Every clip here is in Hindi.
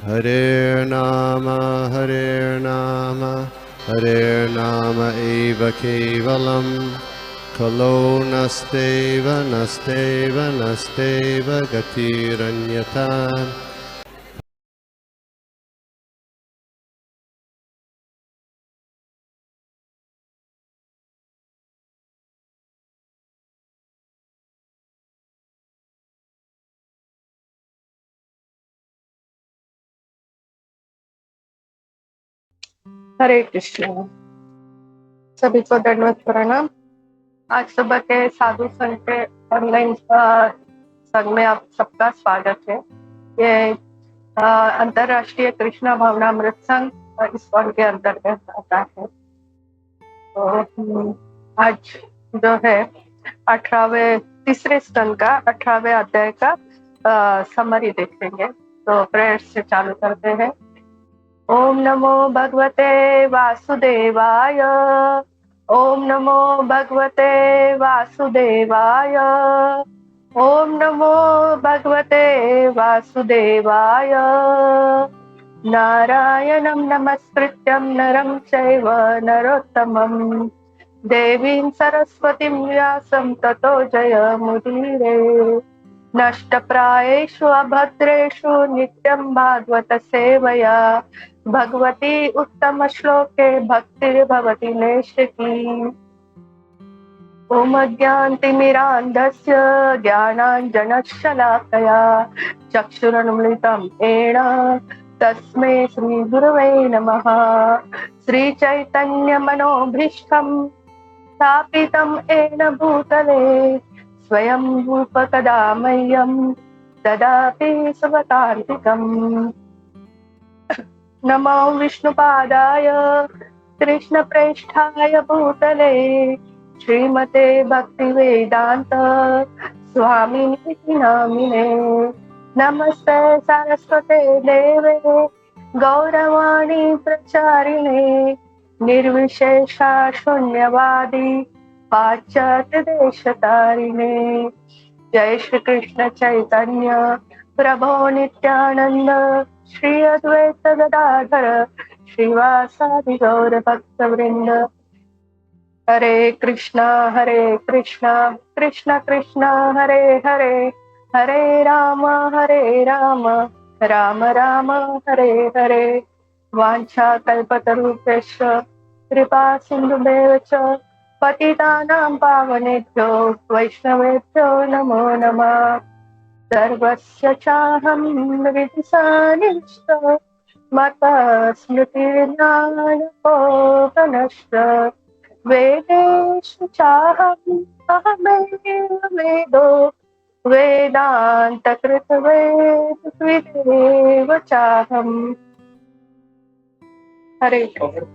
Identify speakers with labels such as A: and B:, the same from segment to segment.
A: Hare Nama Hare Nama Eva Kevalam Kalo Nasteva Nasteva Nasteva Gatiranyata.
B: हरे कृष्णा। सभी को दंडवत प्रणाम। आज सुबह के साधु संघ के ऑनलाइन संघ में आप सबका स्वागत है। ये अंतरराष्ट्रीय कृष्णा भावनामृत संघ इस संघ के अंतर्गत आता है। तो आज जो है 18वें तीसरे स्कंद का 18वें अध्याय का समरी देखेंगे। तो प्रेयर से चालू करते हैं। ओम नमो भगवते वासुदेवाय। ओम नमो भगवते वासुदेवाय। ओम नमो भगवते वासुदेवाय। नारायणं नमस्कृत्यं नरं चैव नरोत्तमं देवीं सरस्वतीं व्यासं ततो जयमुदीरये। नष्टप्रायेषु अभद्रेषु नित्यं भागवत सेवया भगवती उत्तम श्लोके भक्तिर्भवति नैष्ठिकी। ओम अज्ञानतिमिरान्धस्य ज्ञानाञ्जनशलाकया चक्षुरुन्मिलितं येन तस्मै श्रीगुरवे नमः। श्रीचैतन्यमनोभीष्टं स्थापितं येन भूतले स्वयं रूपकदा मह्यं ददाति स्वकान्तिकम्। नमो विष्णुपादाय कृष्णप्रेष्ठाय भूतले श्रीमते भक्तिवेदांत स्वामिनिति नामिने। नमस्ते सरस्वते देवे गौरवाणी प्रचारिणे निर्विशेषा शून्यवादी पाश्चात्य देशतारिणे। जय श्री कृष्ण चैतन्य प्रभो नित्यानंद श्री अद्वैत गदाधर श्रीवासादि गौर भक्त वृंद। हरे कृष्णा कृष्ण कृष्ण हरे हरे हरे राम राम राम हरे हरे। वाञ्छा कल्पतरुभ्यश्च कृपा सिन्धुभ्यः च पतितानां पावनेभ्यो वैष्णवेभ्यो नमो नमः। सर्वस्य चाहं हृदिसानिष्ट मता स्मृतिर्ज्ञानपोहनश्च वेदेषु चाहम् अहमेव वेदो वेदान्तकृतवेदविदेव चाहम्। हरे कृष्ण।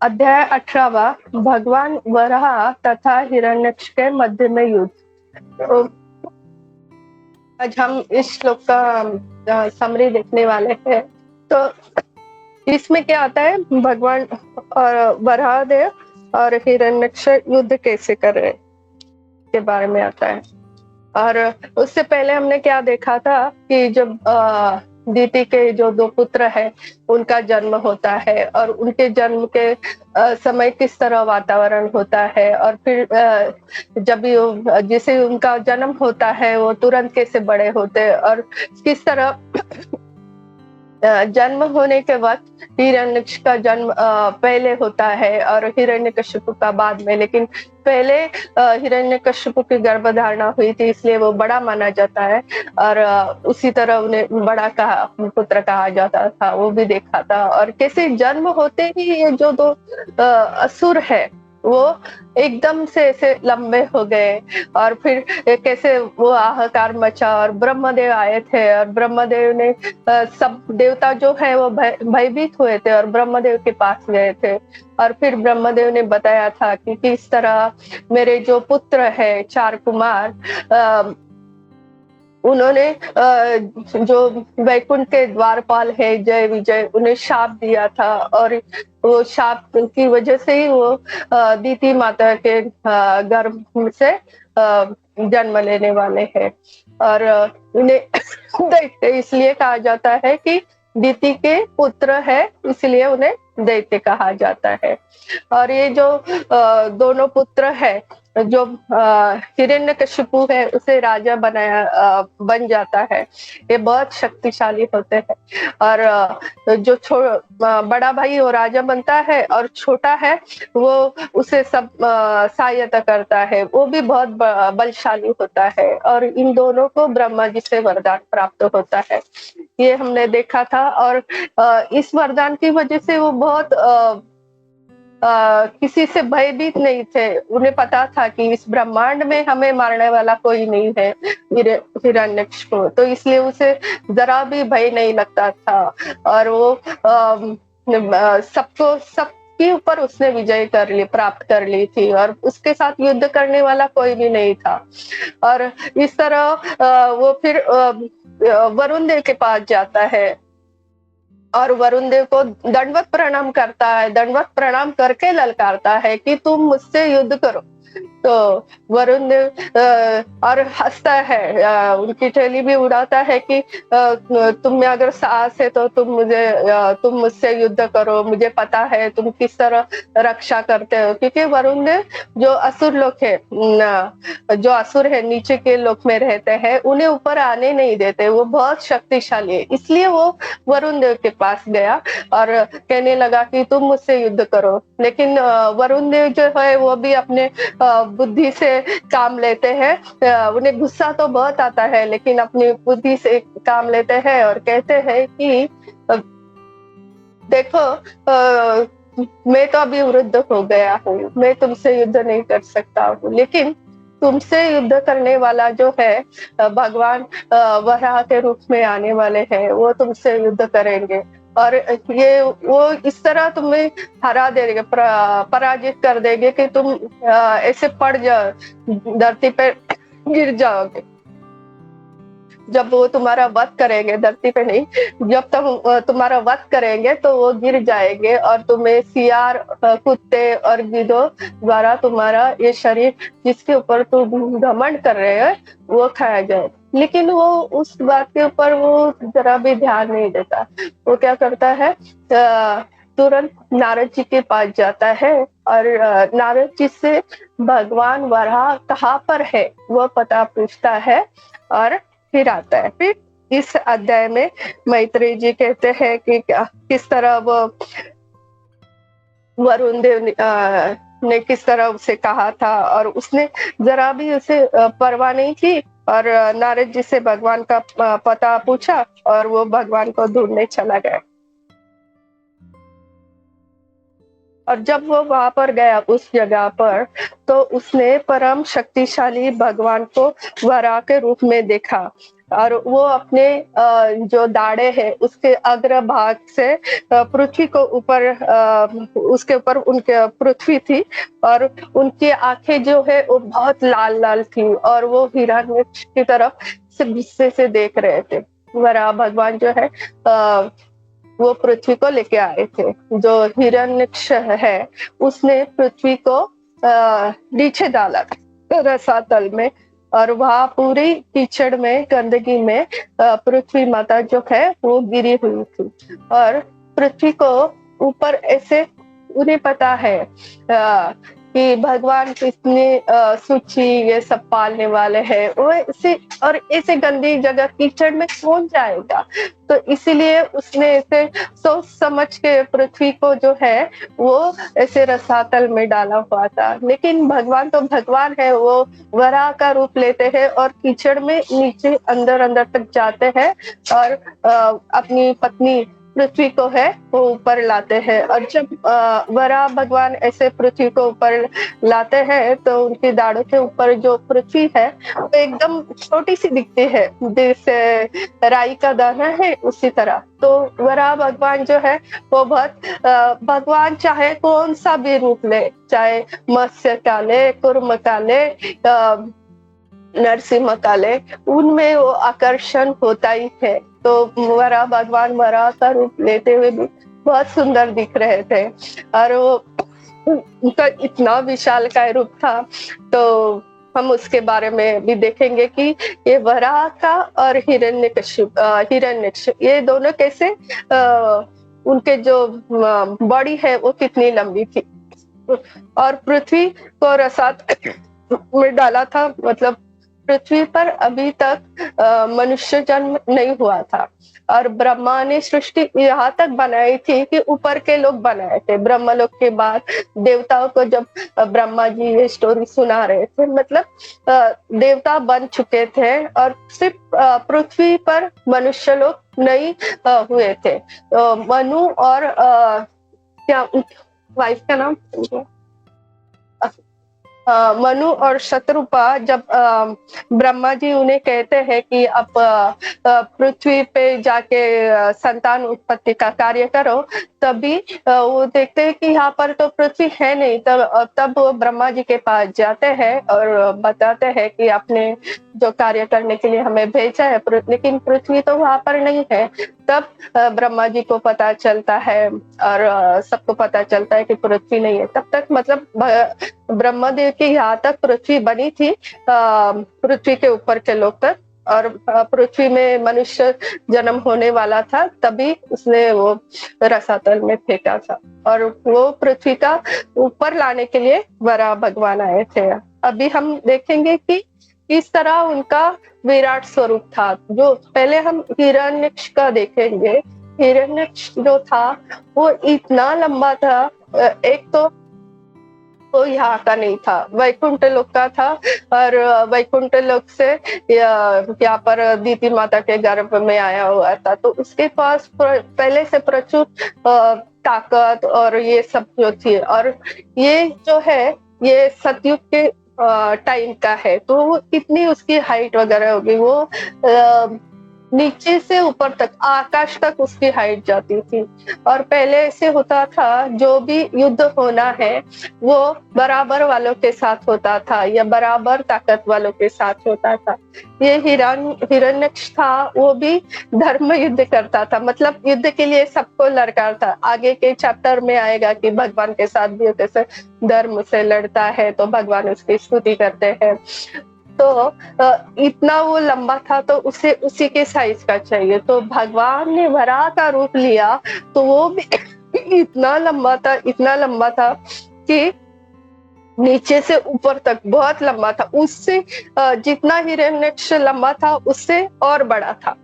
B: अध्याय 18वां भगवान वराह तथा हिरण्यक्ष के मध्य में युद्ध। तो आज हम इस श्लोक का समरी देखने वाले हैं। तो इसमें क्या आता है, भगवान और वराह देव और हिरण्यक्ष युद्ध कैसे कर रहे के बारे में आता है। और उससे पहले हमने क्या देखा था कि जब दीति के जो दो पुत्र है उनका जन्म होता है और उनके जन्म के समय किस तरह वातावरण होता है, और फिर जब जैसे उनका जन्म होता है वो तुरंत कैसे बड़े होते हैं, और किस तरह जन्म होने के वक्त हिरण्यक्ष का जन्म पहले होता है और हिरण्यकशिपु का बाद में। लेकिन पहले हिरण्यकशिपु की गर्भधारणा हुई थी इसलिए वो बड़ा माना जाता है, और उसी तरह उन्हें बड़ा पुत्र कहा जाता था, वो भी देखा था। और कैसे जन्म होते ही ये जो दो असुर है वो एकदम से ऐसे लंबे हो गए और फिर कैसे वो हाहाकार मचा और ब्रह्मदेव आए थे और ब्रह्मदेव ने सब देवता जो है वो भयभीत हुए थे और ब्रह्मदेव के पास गए थे और फिर ब्रह्मदेव ने बताया था कि किस तरह मेरे जो पुत्र है 4 कुमार उन्होंने जो वैकुंठ के द्वारपाल है जय विजय उन्हें शाप दिया था और वो शाप की वजह से ही वो दीति माता के गर्भ से जन्म लेने वाले हैं और उन्हें दैत्य इसलिए कहा जाता है कि दीति के पुत्र है इसलिए उन्हें दैत्य कहा जाता है। और ये जो दोनों पुत्र है जो हिरण्यकशिपु है उसे राजा बन जाता है। ये बहुत शक्तिशाली होते हैं और जो बड़ा भाई वो राजा बनता है और छोटा है वो उसे सब सहायता करता है, वो भी बहुत बलशाली होता है और इन दोनों को ब्रह्मा जी से वरदान प्राप्त होता है। ये हमने देखा था और इस वरदान की वजह से वो बहुत किसी से भयभीत नहीं थे। उन्हें पता था कि इस ब्रह्मांड में हमें मारने वाला कोई नहीं है हिरण्यकशिपु, तो इसलिए उसे जरा भी भय नहीं लगता था और वो सबके ऊपर उसने विजय प्राप्त कर ली थी और उसके साथ युद्ध करने वाला कोई भी नहीं था। और इस तरह वो फिर वरुण देव के पास जाता है और वरुण देव को दंडवत प्रणाम करता है, दंडवत प्रणाम करके ललकारता है कि तुम मुझसे युद्ध करो। तो वरुण देव और हंसता है, उनकी ठेली भी उड़ाता है कि तुम में अगर साहस है तो तुम मुझसे युद्ध करो, मुझे पता है तुम किस तरह रक्षा करते हो। क्योंकि वरुण देव जो असुर लोग है, जो असुर है नीचे के लोक में रहते हैं उन्हें ऊपर आने नहीं देते, वो बहुत शक्तिशाली है। इसलिए वो वरुण देव के पास गया और कहने लगा कि तुम मुझसे युद्ध करो। लेकिन वरुण देव जो है वो भी अपने बुद्धि से काम लेते हैं, उन्हें गुस्सा तो बहुत आता है लेकिन अपनी बुद्धि से काम लेते हैं और कहते हैं कि देखो मैं तो अभी वृद्ध हो गया हूँ, मैं तुमसे युद्ध नहीं कर सकता हूँ, लेकिन तुमसे युद्ध करने वाला जो है भगवान वराह के रूप में आने वाले हैं, वो तुमसे युद्ध करेंगे और ये वो इस तरह तुम्हें हरा देंगे, पराजित कर देंगे कि तुम ऐसे पड़ जाओ, धरती पे गिर जाओगे। जब वो तुम्हारा वध करेंगे, धरती पे नहीं, जब तुम तुम्हारा वध करेंगे तो वो गिर जाएंगे और तुम्हें सियार, कुत्ते और गिद्धों द्वारा तुम्हारा ये शरीर जिसके ऊपर तुम घमंड कर रहे हो वो खाया जाए। लेकिन वो उस बात के ऊपर वो जरा भी ध्यान नहीं देता। वो क्या करता है, तुरंत नारद जी के पास जाता है और नारद जी से भगवान वराह कहाँ पर है वो पता पूछता है और फिर आता है। फिर इस अध्याय में मैत्रेय जी कहते हैं कि किस तरह वो वरुण देव ने किस तरह उसे कहा था और उसने जरा भी उसे परवाह नहीं की और नारद जी से भगवान का पता पूछा और वो भगवान को ढूंढने चला गया। और जब वो वहां पर गया उस जगह पर तो उसने परम शक्तिशाली भगवान को वराह के रूप में देखा और वो अपने जो दाढ़े है उसके अग्र भाग से पृथ्वी को ऊपर, उसके ऊपर उनके पृथ्वी थी और उनकी आंखें जो है वो बहुत लाल लाल थी और वो हिरण्यकश की तरफ से गुस्से से देख रहे थे। वराह भगवान जो है वो पृथ्वी को लेके आए थे। जो हिरण्यकश है उसने पृथ्वी को नीचे डाला रसातल में और वहां पूरी कीचड़ में, गंदगी में पृथ्वी माता जो है वो गिरी हुई थी और पृथ्वी को ऊपर ऐसे उन्हें पता है कि भगवान कितने सूची ये सब पालने वाले हैं, वो ऐसे गंदी जगह कीचड़ में कौन जाएगा। तो इसीलिए उसने ऐसे सोच समझ के पृथ्वी को जो है वो ऐसे रसातल में डाला हुआ था। लेकिन भगवान तो भगवान है, वो वराह का रूप लेते हैं और कीचड़ में नीचे अंदर अंदर तक जाते हैं और अपनी पत्नी पृथ्वी को है वो ऊपर लाते हैं। और जब वराह भगवान ऐसे पृथ्वी को ऊपर लाते हैं तो उनकी दाढ़ों के ऊपर जो पृथ्वी है वो एकदम छोटी सी दिखती है, जैसे राई का दाना है उसी तरह। तो वराह भगवान जो है वो बहुत भगवान चाहे कौन सा भी रूप ले, चाहे मत्स्य का ले, कूर्म का ले, नरसिंह का ले, उनमें वो आकर्षण होता ही है। तो वराह भगवान वराह का रूप लेते हुए भी बहुत सुंदर दिख रहे थे। और वो उनका इतना विशालकाय रूप था। तो हम उसके बारे में भी देखेंगे कि ये वराह का और हिरण्यकश्यप ये दोनों कैसे उनके जो बॉडी है वो कितनी लंबी थी। और पृथ्वी को रसात में डाला था, मतलब पृथ्वी पर अभी तक मनुष्य जन्म नहीं हुआ था। और ब्रह्मा ने सृष्टि यहाँ तक बनाई थी कि ऊपर के लोग बनाए थे। ब्रह्मलोक के बाद देवताओं को जब ब्रह्मा जी ये स्टोरी सुना रहे थे, मतलब देवता बन चुके थे और सिर्फ पृथ्वी पर मनुष्य लोग नहीं हुए थे। मनु और क्या वाइफ का नाम, मनु और शत्रुपा, जब ब्रह्मा जी उन्हें कहते हैं कि आप पृथ्वी पे जाके संतान उत्पत्ति का कार्य करो, तभी वो देखते हैं कि यहाँ पर तो पृथ्वी है नहीं। तब वो ब्रह्मा जी के पास जाते हैं और बताते हैं कि आपने जो कार्य करने के लिए हमें भेजा है, लेकिन पृथ्वी तो वहां पर नहीं है। तब ब्रह्मा जी को पता चलता है और सबको पता चलता है कि पृथ्वी नहीं है। तब तक मतलब ब्रह्मदेव की यहाँ तक पृथ्वी बनी थी, पृथ्वी के ऊपर के लोग तक, और पृथ्वी में मनुष्य जन्म होने वाला था, तभी उसने वो रसातल में फेंका था। और वो पृथ्वी का ऊपर लाने के लिए वराह भगवान आए थे। अभी हम देखेंगे कि इस तरह उनका विराट स्वरूप था। जो पहले हम हिरण्यक्ष का देखेंगे। हिरण्यक्ष जो था वो इतना लंबा था, एक तो वो यहाँ का नहीं था, वैकुंठ लोक का था। और वैकुंठ लोक से यहाँ पर दीति माता के गर्भ में आया हुआ था। तो उसके पास पहले से प्रचुर ताकत और ये सब जो थी। और ये जो है ये सतयुग के टाइम का है, तो कितनी उसकी हाइट वगैरह होगी, वो नीचे से ऊपर तक आकाश तक उसकी हाइट जाती थी। और पहले ऐसे होता था, जो भी युद्ध होना है वो बराबर वालों के साथ होता था या बराबर ताकत वालों के साथ होता था। ये हिरण्यक्ष था, वो भी धर्म युद्ध करता था, मतलब युद्ध के लिए सबको लड़का। आगे के चैप्टर में आएगा कि भगवान के साथ भी कैसे धर्म से लड़ता है, तो भगवान उसकी स्तुति करते हैं। तो इतना वो लंबा था, तो उसे उसी के साइज का चाहिए। तो भगवान ने वराह का रूप लिया, तो वो भी इतना लंबा था कि नीचे से ऊपर तक बहुत लंबा था। उससे जितना हिरण्यक्ष लंबा था उससे और बड़ा था।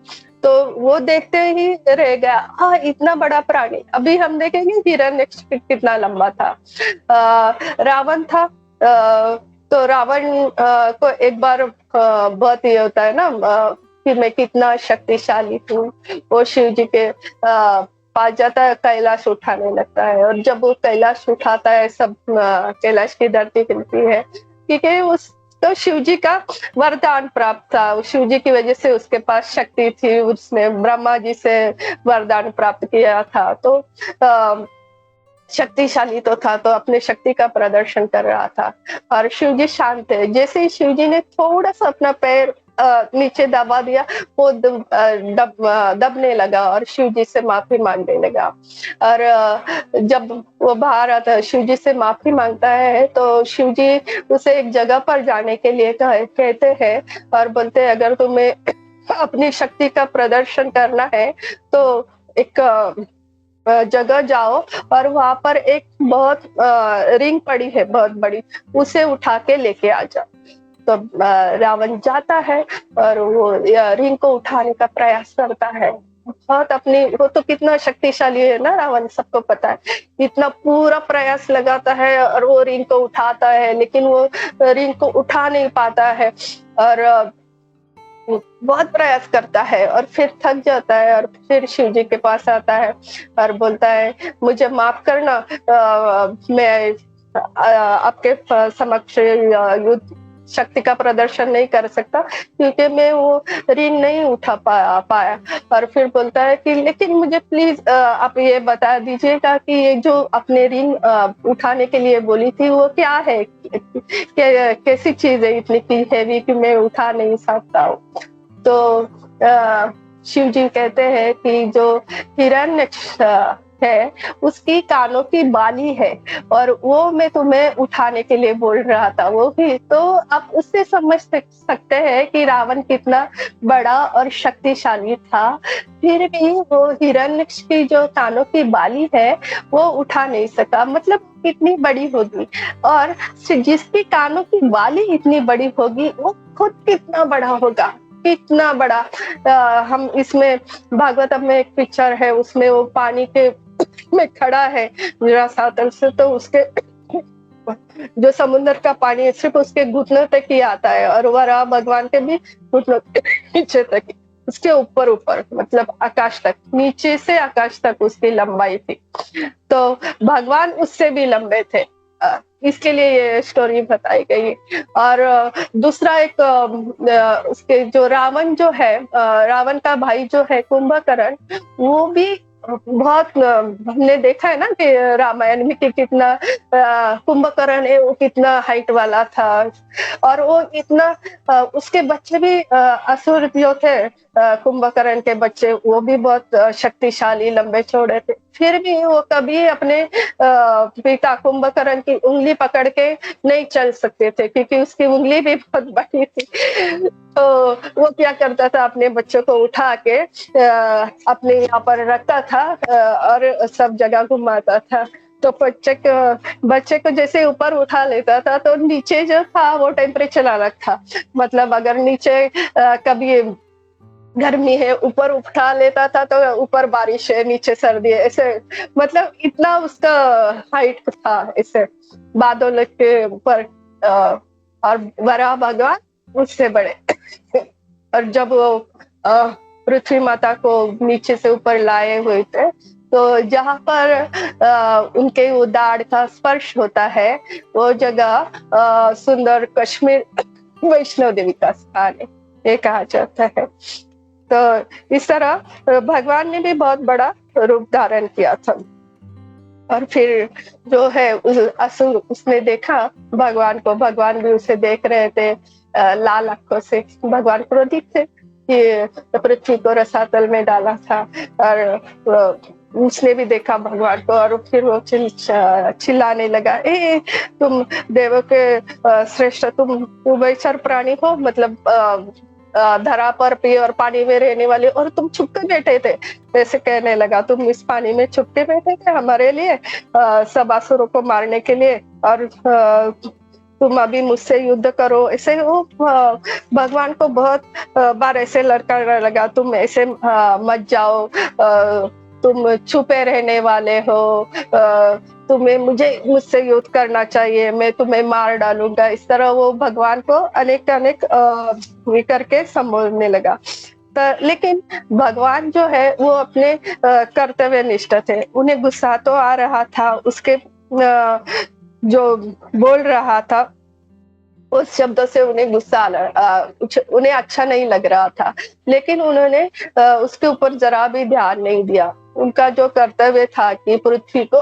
B: तो वो देखते ही रह गया, हाँ इतना बड़ा प्राणी। अभी हम देखेंगे हिरण्यक्ष कितना लंबा था। रावण था, तो रावण को एक बार बहुत ये होता है ना कि मैं कितना शक्तिशाली हूँ। वो शिव जी के पास जाता है, कैलाश उठाने लगता है। और जब वो कैलाश उठाता है, सब कैलाश की धरती हिलती है, क्योंकि तो शिव जी का वरदान प्राप्त था। शिव जी की वजह से उसके पास शक्ति थी, उसने ब्रह्मा जी से वरदान प्राप्त किया था। तो शक्तिशाली तो था, तो अपने शक्ति का प्रदर्शन कर रहा था। और शिव जी शांत है। जैसे ही शिव जी ने थोड़ा सा अपना पैर नीचे दबा दिया, वो दबने लगा और शिव जी से माफी मांगने लगा। और जब वो बाहर आता है, शिव जी से माफी मांगता है, तो शिव जी उसे एक जगह पर जाने के लिए कहते हैं और बोलते हैं, अगर तुम्हें अपनी शक्ति का प्रदर्शन करना है तो एक जगह जाओ और वहां पर एक बहुत रिंग पड़ी है बहुत बड़ी, उसे उठा के लेके आ जाओ। तो रावण जाता है और वो रिंग को उठाने का प्रयास करता है। बहुत अपनी, वो तो कितना शक्तिशाली है ना रावण, सबको पता है। इतना पूरा प्रयास लगाता है और वो रिंग को उठाता है, लेकिन वो रिंग को उठा नहीं पाता है। और बहुत प्रयास करता है और फिर थक जाता है और फिर शिव जी के पास आता है और बोलता है मुझे माफ करना, मैं आपके समक्ष युद्ध शक्ति का प्रदर्शन नहीं कर सकता क्योंकि मैं वो ऋण नहीं उठा पाया। और फिर बोलता है कि लेकिन मुझे प्लीज आप ये बता दीजिएगा कि ये जो अपने ऋण उठाने के लिए बोली थी वो क्या है, कैसी चीज है इतनी हैवी कि मैं उठा नहीं सकता हूँ। तो शिव जी कहते हैं कि जो हिरण्यक्ष है उसकी कानों की बाली है और वो मैं तुम्हें उठाने के लिए बोल रहा था। वो भी तो आप उससे समझ सकते हैं कि रावण कितना बड़ा और शक्तिशाली था, फिर भी वो हिरण्यक्ष की जो कानों की बाली है वो उठा नहीं सका। मतलब कितनी बड़ी होगी, और जिसकी कानों की बाली इतनी बड़ी होगी वो खुद कितना बड़ा होगा, कितना बड़ा। हम इसमें भागवतम में एक पिक्चर है, उसमें वो पानी के में खड़ा है निराशातल से, तो उसके जो समुद्र का पानी सिर्फ उसके घुटनों तक ही आता है और वह भगवान के भी घुटनों नीचे तक, उसके ऊपर ऊपर मतलब आकाश तक, नीचे से आकाश तक उसकी लंबाई थी। तो भगवान उससे भी लंबे थे, इसके लिए ये स्टोरी बताई गई। और दूसरा एक उसके जो रावण जो है, रावण का भाई जो है कुंभकर्ण, वो भी बहुत हमने देखा है ना कि रामायण में कि कितना कुंभकर्ण है वो कितना हाइट वाला था, और वो इतना उसके बच्चे भी असुर जो थे, कुंभकर्ण के बच्चे वो भी बहुत शक्तिशाली लंबे चौड़े थे, फिर भी वो कभी अपने पिता कुंभकर्ण की उंगली पकड़ के नहीं चल सकते थे क्योंकि उसकी उंगली भी बहुत बड़ी थी। तो वो क्या करता था, अपने बच्चों को उठा के अपने यहाँ पर रखता था और सब जगह घुमाता था। तो बच्चे को जैसे ऊपर उठा लेता था तो नीचे जो था वो टेम्परेचर अलग था। मतलब अगर नीचे कभी गर्मी है ऊपर उठा लेता था तो ऊपर बारिश है नीचे सर्दी है, ऐसे मतलब इतना उसका हाइट था ऐसे बादल के ऊपर। और वराह भगवान उससे बड़े। और जब वो पृथ्वी माता को नीचे से ऊपर लाए हुए थे तो जहां पर उनके उदार का स्पर्श होता है वो जगह सुंदर कश्मीर वैष्णो देवी का स्थान है, ये कहा जाता है। तो इस तरह भगवान ने भी बहुत बड़ा रूप धारण किया था। और फिर जो है असुर उसने देखा भगवान को, भगवान भी उसे देख रहे थे लाल आंखों से। भगवान क्रोधित थे कि पृथ्वी को रसातल में डाला था, और उसने भी देखा भगवान को और फिर वो चिल्लाने लगा, ए तुम देवों के श्रेष्ठ, तुम उभयचर प्राणी हो, मतलब धरा पर पी और पानी में रहने वाले, और तुम छुप के बैठे थे। ऐसे कहने लगा, तुम इस पानी में छुप के बैठे थे हमारे लिए, सब असुरों को मारने के लिए, और तुम अभी मुझसे युद्ध करो। ऐसे वो भगवान को बहुत बार ऐसे लड़का लगा, तुम ऐसे मत जाओ, तुम छुपे रहने वाले हो, तुम्हें मुझसे युद्ध करना चाहिए, मैं तुम्हें मार डालूंगा। इस तरह वो भगवान को अनेक करके संबोधने लगा। लेकिन भगवान जो है वो अपने कर्तव्य निष्ठ थे। उन्हें गुस्सा तो आ रहा था, उसके जो बोल रहा था उस शब्दों से उन्हें गुस्सा उन्हें अच्छा नहीं लग रहा था, लेकिन उन्होंने उसके ऊपर जरा भी ध्यान नहीं दिया। उनका जो कर्तव्य था कि पृथ्वी को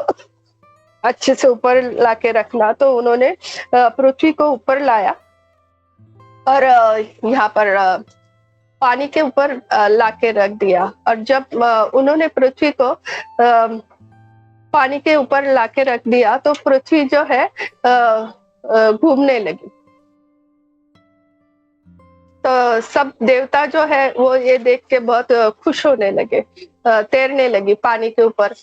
B: अच्छे से ऊपर लाके रखना, तो उन्होंने पृथ्वी को ऊपर लाया और यहाँ पर पानी के ऊपर लाके रख दिया। और जब उन्होंने पृथ्वी को पानी के ऊपर लाके रख दिया तो पृथ्वी जो है घूमने लगी। तो सब देवता जो है वो ये देख के बहुत खुश होने लगे, तैरने लगी पानी के ऊपर।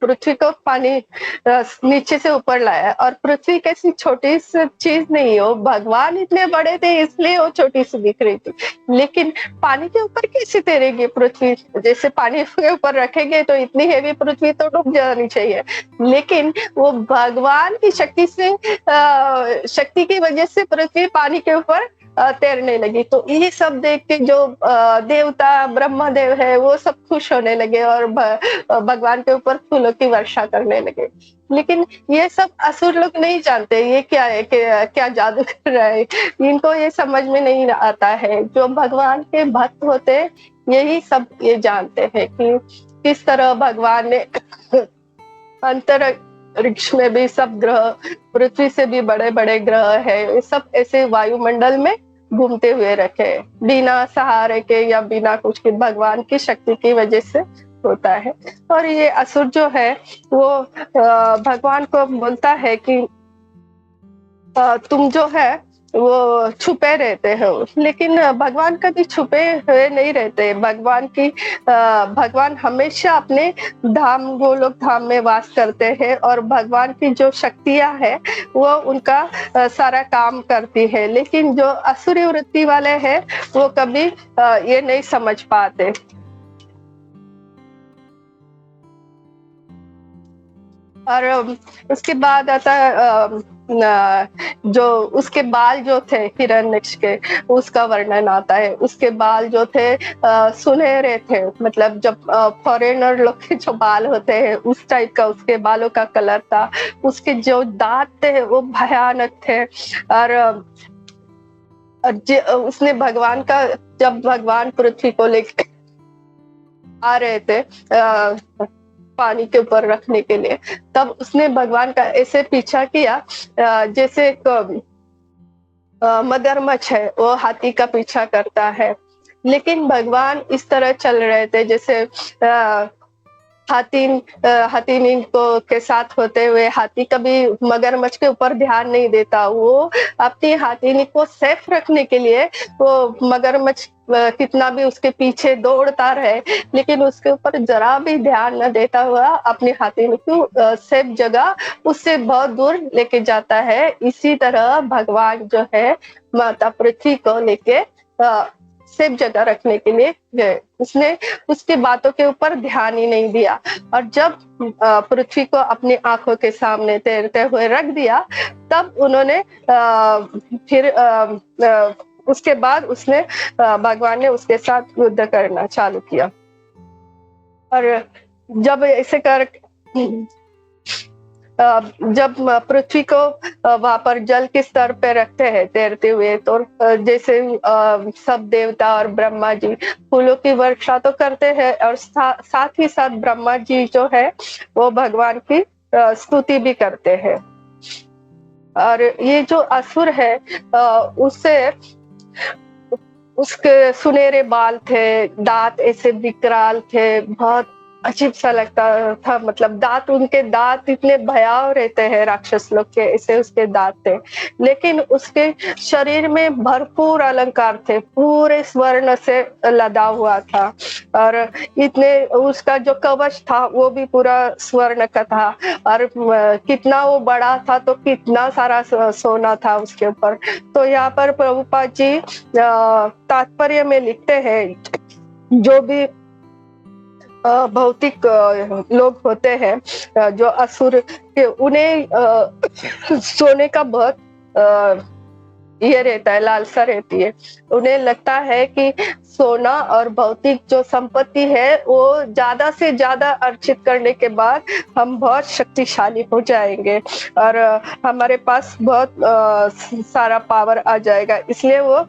B: पृथ्वी को पानी नीचे से ऊपर लाया, और पृथ्वी कैसी छोटी सी चीज नहीं हो, भगवान इतने बड़े थे इसलिए वो छोटी सी दिख रही थी, लेकिन पानी के ऊपर कैसे तैरेगी पृथ्वी? जैसे पानी के ऊपर रखेंगे तो इतनी हेवी पृथ्वी तो डूब जानी चाहिए, लेकिन वो भगवान की शक्ति की वजह से पृथ्वी पानी के ऊपर तैरने लगी। तो ये सब देख के जो देवता ब्रह्मदेव है वो सब खुश होने लगे और भगवान के ऊपर फूलों की वर्षा करने लगे। लेकिन ये सब असुर लोग नहीं जानते ये क्या है, क्या जादू कर रहा है, इनको ये समझ में नहीं आता है। जो भगवान के भक्त होते यही सब ये जानते हैं कि किस तरह भगवान ने अंतरिक्ष में भी सब ग्रह, पृथ्वी से भी बड़े बड़े ग्रह है, ये सब ऐसे वायुमंडल में घूमते हुए रखे बिना सहारे के या बिना कुछ के, भगवान की शक्ति की वजह से होता है। और ये असुर जो है वो भगवान को बोलता है कि तुम जो है वो छुपे रहते हो, लेकिन भगवान कभी छुपे हुए नहीं रहते। भगवान हमेशा अपने धाम, गोलोक धाम में वास करते हैं और भगवान की जो शक्तियां है वो उनका सारा काम करती है। लेकिन जो असुरी वृत्ति वाले हैं वो कभी ये नहीं समझ पाते। और उसके बाद आता है जो उसके बाल जो थे हिरण्यक्ष के, उसका वर्णन आता है। उसके बाल जो थे सुनहरे थे, मतलब जब फॉरेनर लोग के जो बाल होते हैं उस टाइप का उसके बालों का कलर था। उसके जो दांत थे वो भयानक थे। और उसने भगवान का, जब भगवान पृथ्वी को लेकर आ रहे थे पानी के ऊपर रखने के लिए, तब उसने भगवान का ऐसे पीछा किया जैसे मगरमच्छ है वो हाथी का पीछा करता है। लेकिन भगवान इस तरह चल रहे थे जैसे हाथी को के साथ होते हुए, हाथी कभी मगरमच्छ के ऊपर ध्यान नहीं देता। वो अपनी हाथीनी को सेफ रखने के लिए वो मगरमच्छ कितना भी उसके पीछे दौड़ता रहे, लेकिन उसके ऊपर जरा भी ध्यान न देता हुआ अपनी हाथीनी को सेफ जगह उससे बहुत दूर लेके जाता है। इसी तरह भगवान जो है माता पृथ्वी को लेके सेफ जगह रखने के लिए गए। उसने उसकी बातों के ऊपर ध्यान ही नहीं दिया। और जब पृथ्वी को अपनी आंखों के सामने तैरते हुए रख दिया, तब उन्होंने फिर उसके बाद उसने भगवान ने उसके साथ युद्ध करना चालू किया। और जब ऐसे कर जब पृथ्वी को वहां पर जल के स्तर पे रखते हैं तैरते हुए, तो जैसे सब देवता और ब्रह्मा जी फूलों की वर्षा तो करते हैं और साथ ही साथ ब्रह्मा जी जो है वो भगवान की स्तुति भी करते हैं। और ये जो असुर है उससे उसके सुनहरे बाल थे, दांत ऐसे विकराल थे, बहुत अजीब सा लगता था। मतलब उनके दांत इतने भयावह रहते हैं राक्षस लोग के, ऐसे उसके दांत थे। लेकिन उसके शरीर में भरपूर अलंकार थे, पूरे स्वर्ण से लदा हुआ था। और इतने उसका जो कवच था वो भी पूरा स्वर्ण का था। और कितना वो बड़ा था तो कितना सारा सोना था उसके ऊपर। तो यहाँ पर प्रभुपाद जी तात्पर्य में लिखते हैं, जो भी भौतिक लोग होते हैं जो असुर के, उन्हें सोने का बहुत ये रहता है, लालसा रहती है। उन्हें लगता है कि सोना और भौतिक जो संपत्ति है वो ज्यादा से ज्यादा अर्जित करने के बाद हम बहुत शक्तिशाली हो जाएंगे और हमारे पास बहुत सारा पावर आ जाएगा। इसलिए वो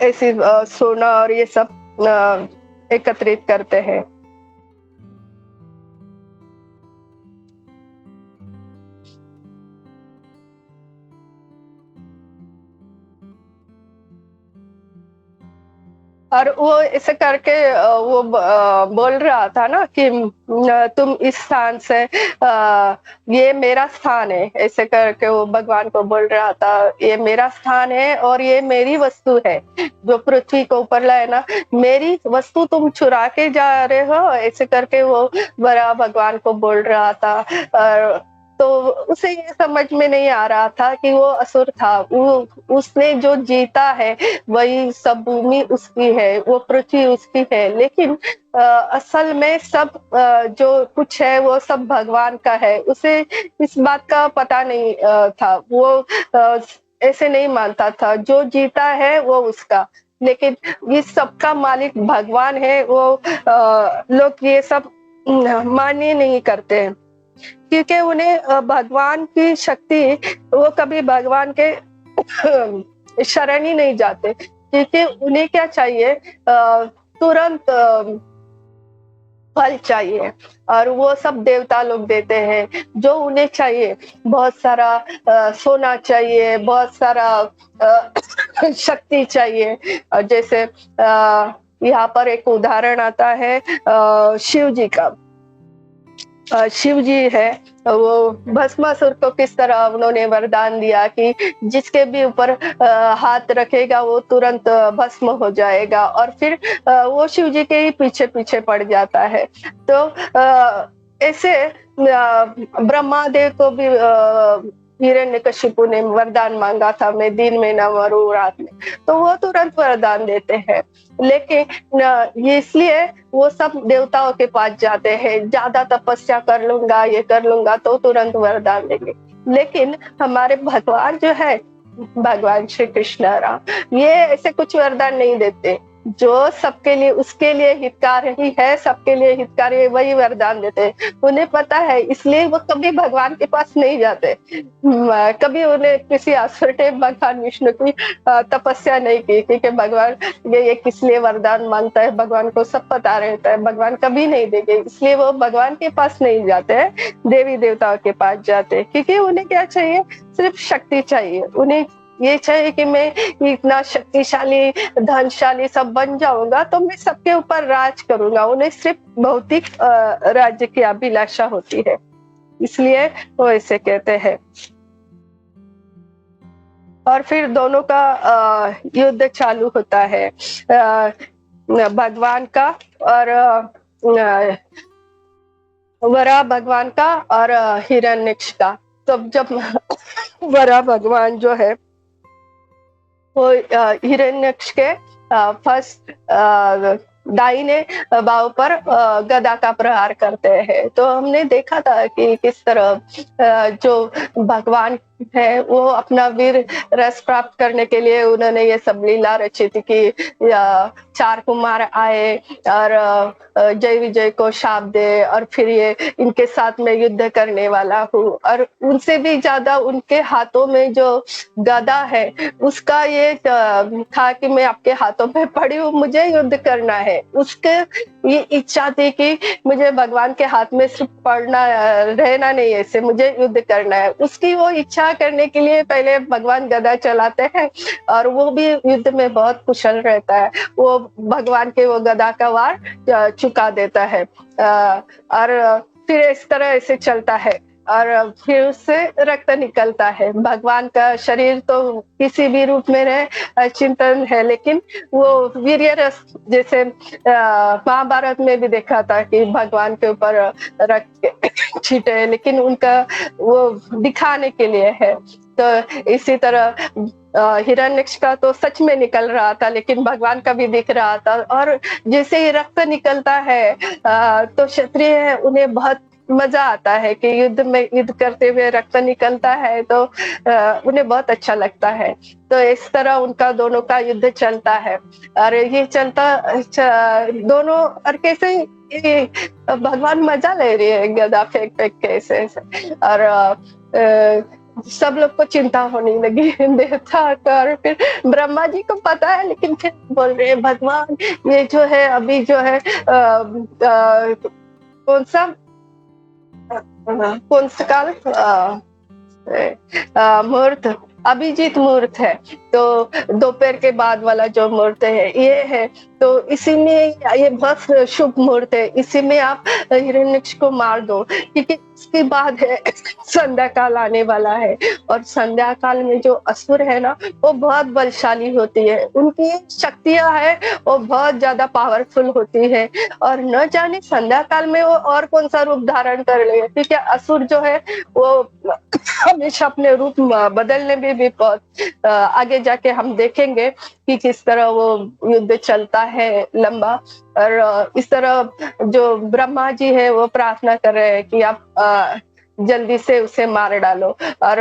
B: ऐसी सोना और ये सब एकत्रित करते हैं। और वो ऐसे करके वो बोल रहा था ना कि तुम इस स्थान से ये मेरा स्थान है, ऐसे करके वो भगवान को बोल रहा था, ये मेरा स्थान है और ये मेरी वस्तु है जो पृथ्वी को ऊपर लाए ना, मेरी वस्तु तुम चुरा के जा रहे हो, ऐसे करके वो बड़ा भगवान को बोल रहा था। और तो उसे ये समझ में नहीं आ रहा था कि वो असुर था। उसने जो जीता है वही सब भूमि उसकी है, वो पृथ्वी उसकी है, लेकिन असल में सब जो कुछ है वो सब भगवान का है। उसे इस बात का पता नहीं था। वो ऐसे नहीं मानता था, जो जीता है वो उसका, लेकिन इस सबका मालिक भगवान है। वो लोग ये सब मान्य नहीं करते हैं, क्योंकि उन्हें भगवान की शक्ति, वो कभी भगवान के शरण ही नहीं जाते, क्योंकि उन्हें क्या चाहिए, तुरंत फल चाहिए, और वो सब देवता लोग देते हैं जो उन्हें चाहिए। बहुत सारा सोना चाहिए, बहुत सारा शक्ति चाहिए। जैसे यहाँ पर एक उदाहरण आता है शिव जी का। शिव जी है, वो भस्मासुर को किस तरह उन्होंने वरदान दिया कि जिसके भी ऊपर हाथ रखेगा वो तुरंत भस्म हो जाएगा, और फिर वो शिव जी के ही पीछे पीछे पड़ जाता है। तो ऐसे ब्रह्मादेव को भी हिरण्यकशिपु ने वरदान मांगा था, मैं दिन में न मरूं रात में, तो वो तुरंत वरदान देते हैं। लेकिन इसलिए वो सब देवताओं के पास जाते हैं, ज्यादा तपस्या कर लूंगा, ये कर लूंगा तो तुरंत वरदान देंगे। लेकिन हमारे भगवान जो है, भगवान श्री कृष्ण राम, ये ऐसे कुछ वरदान नहीं देते। जो सबके लिए, उसके लिए हितकारी ही है, सबके लिए हितकारी, वही वरदान देते हैं। उन्हें पता है, इसलिए वो कभी भगवान के पास नहीं जाते। कभी उन्हें किसी असुर ने भगवान विष्णु की तपस्या नहीं की, क्योंकि भगवान ये किस लिए वरदान मांगता है, भगवान को सब पता रहता है, भगवान कभी नहीं देंगे। इसलिए वो भगवान के पास नहीं जाते हैं, देवी देवताओं के पास जाते हैं, क्योंकि उन्हें क्या चाहिए, सिर्फ शक्ति चाहिए। उन्हें ये चाहिए कि मैं इतना शक्तिशाली, धनशाली सब बन जाऊंगा तो मैं सबके ऊपर राज करूंगा। उन्हें सिर्फ भौतिक राज्य की अभिलाषा होती है, इसलिए वो ऐसे कहते हैं। और फिर दोनों का युद्ध चालू होता है, भगवान का और वराह भगवान का और हिरण्यक्ष का। तो जब वराह भगवान जो है वो हिरण्यक्ष के फर्स्ट दाहिने बाहु पर गदा का प्रहार करते हैं। तो हमने देखा था कि किस तरह जो भगवान है वो अपना वीर रस प्राप्त करने के लिए उन्होंने ये सब लीला रची थी कि 4 कुमार आए और जय विजय को शाप दे, और फिर ये इनके साथ में युद्ध करने वाला हूँ, और उनसे भी ज्यादा उनके हाथों में जो गदा है उसका ये था कि मैं आपके हाथों में पड़ी हूँ, मुझे युद्ध करना है। उसके ये इच्छा थी कि मुझे भगवान के हाथ में सिर्फ पड़ना रहना नहीं, ऐसे मुझे युद्ध करना है। उसकी वो इच्छा करने के लिए पहले भगवान गदा चलाते हैं, और वो भी युद्ध में बहुत कुशल रहता है। वो भगवान के वो गदा का वार चुका देता है, और फिर इस तरह ऐसे चलता है, और फिर उससे रक्त निकलता है। भगवान का शरीर तो किसी भी रूप में रहे चिंतन है, लेकिन वो वीर्य रस, जैसे महाभारत में भी देखा था कि भगवान के ऊपर रक्त छीटे, लेकिन उनका वो दिखाने के लिए है। तो इसी तरह हिरण्यक्ष का तो सच में निकल रहा था, लेकिन भगवान का भी दिख रहा था। और जैसे ही रक्त निकलता है तो क्षत्रिय है उन्हें बहुत मजा आता है कि युद्ध करते हुए रक्त निकलता है, तो उन्हें बहुत अच्छा लगता है। तो इस तरह उनका दोनों का युद्ध चलता है, और ये दोनों, और कैसे भगवान मजा ले रहे हैं गदा फेंक फेंक के ऐसे, और सब लोग को चिंता होने लगी देवता का। और फिर ब्रह्मा जी को पता है, लेकिन फिर बोल रहे हैं भगवान ये जो है अभी जो है कौन सा काल मुहूर्त, अभिजीत मुहूर्त है, तो दोपहर के बाद वाला जो मुहूर्त है ये है। तो इसी में ये बहुत शुभ मुहूर्त है, इसी में आप हिरण्यक्ष को मार दो, क्योंकि इसके बाद है संध्या काल आने वाला है। और संध्या काल में जो असुर है ना वो बहुत बलशाली होती है, उनकी शक्तियां है वो बहुत ज्यादा पावरफुल होती है, और न जाने संध्या काल में वो और कौन सा रूप धारण कर ले, क्योंकि असुर जो है वो हमेशा अपने रूप बदलने में भी बहुत आगे जाके हम देखेंगे कि किस तरह वो युद्ध चलता है लंबा। और इस तरह जो ब्रह्मा जी है वो प्रार्थना कर रहे हैं कि आप जल्दी से उसे मार डालो। और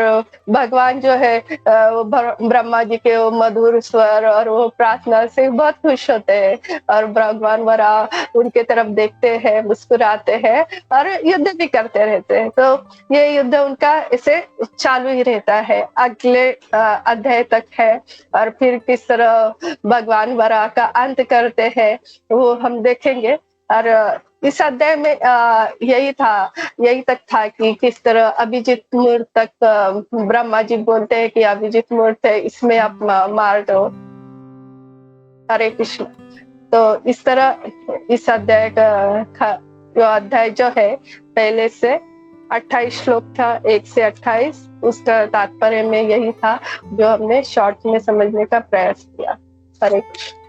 B: भगवान जो है वो ब्रह्मा जी के वो मधुर स्वर और वो प्रार्थना से बहुत खुश होते हैं, और भगवान वराह उनके तरफ देखते हैं, मुस्कुराते हैं और युद्ध भी करते रहते हैं। तो ये युद्ध उनका इसे चालू ही रहता है, अगले अध्याय तक है। और फिर किस तरह भगवान वराह का अंत करते हैं वो हम देखेंगे। और इस अध्याय में यही तक था कि किस तरह अभिजीत मूर्त तक ब्रह्मा जी बोलते हैं कि अभिजीत मूर्त है, इसमें आप मार दो। हरे कृष्ण। तो इस तरह इस अध्याय जो अध्याय जो है पहले से 28 श्लोक था, 1 से 28, उसका तात्पर्य में यही था जो हमने शॉर्ट में समझने का प्रयास किया। हरे कृष्ण।